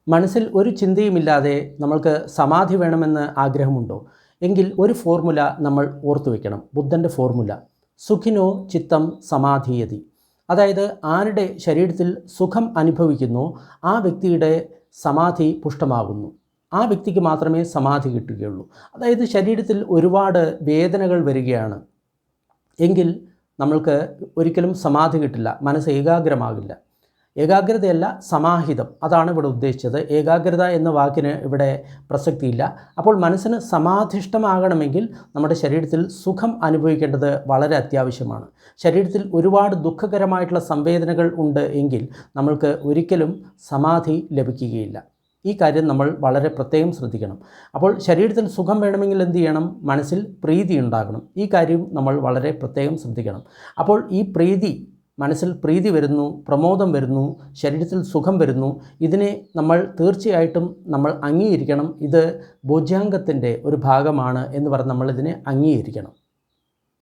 മനസ്സിൽ ഒരു ചിന്തയുമില്ലാതെ നമ്മൾക്ക് സമാധി വേണമെന്ന് ആഗ്രഹമുണ്ടോ? എങ്കിൽ ഒരു ഫോർമുല നമ്മൾ ഓർത്തു വയ്ക്കണം. ബുദ്ധൻ്റെ ഫോർമുല സുഖിനോ ചിത്തം സമാധീയതി. അതായത് ആരുടെ ശരീരത്തിൽ സുഖം അനുഭവിക്കുന്നോ ആ വ്യക്തിയുടെ സമാധി പുഷ്ടമാകുന്നു. ആ വ്യക്തിക്ക് മാത്രമേ സമാധി കിട്ടുകയുള്ളൂ. അതായത് ശരീരത്തിൽ ഒരുപാട് വേദനകൾ വരികയാണ് എങ്കിൽ നമ്മൾക്ക് ഒരിക്കലും സമാധി കിട്ടില്ല, മനസ്സ് ഏകാഗ്രമാകില്ല. ഏകാഗ്രതയല്ല, സമാഹിതം, അതാണ് ഇവിടെ ഉദ്ദേശിച്ചത്. ഏകാഗ്രത എന്ന വാക്കിന് ഇവിടെ പ്രസക്തിയില്ല. അപ്പോൾ മനസ്സിന് സമാധിഷ്ഠമാകണമെങ്കിൽ നമ്മുടെ ശരീരത്തിൽ സുഖം അനുഭവിക്കേണ്ടത് വളരെ അത്യാവശ്യമാണ്. ശരീരത്തിൽ ഒരുപാട് ദുഃഖകരമായിട്ടുള്ള സംവേദനകൾ ഉണ്ട് എങ്കിൽ നമ്മൾക്ക് ഒരിക്കലും സമാധി ലഭിക്കുകയില്ല. ഈ കാര്യം നമ്മൾ വളരെ പ്രത്യേകം ശ്രദ്ധിക്കണം. അപ്പോൾ ശരീരത്തിൽ സുഖം വേണമെങ്കിൽ എന്ത് ചെയ്യണം? മനസ്സിൽ പ്രീതി ഉണ്ടാകണം. ഈ കാര്യം നമ്മൾ വളരെ പ്രത്യേകം ശ്രദ്ധിക്കണം. അപ്പോൾ ഈ പ്രീതി, മനസ്സിൽ പ്രീതി വരുന്നു, പ്രമോദം വരുന്നു, ശരീരത്തിൽ സുഖം വരുന്നു, ഇതിനെ നമ്മൾ തീർച്ചയായിട്ടും നമ്മൾ അംഗീകരിക്കണം. ഇത് ബോധ്യാംഗത്തിൻ്റെ ഒരു ഭാഗമാണ് എന്ന് പറഞ്ഞ് നമ്മളിതിനെ അംഗീകരിക്കണം.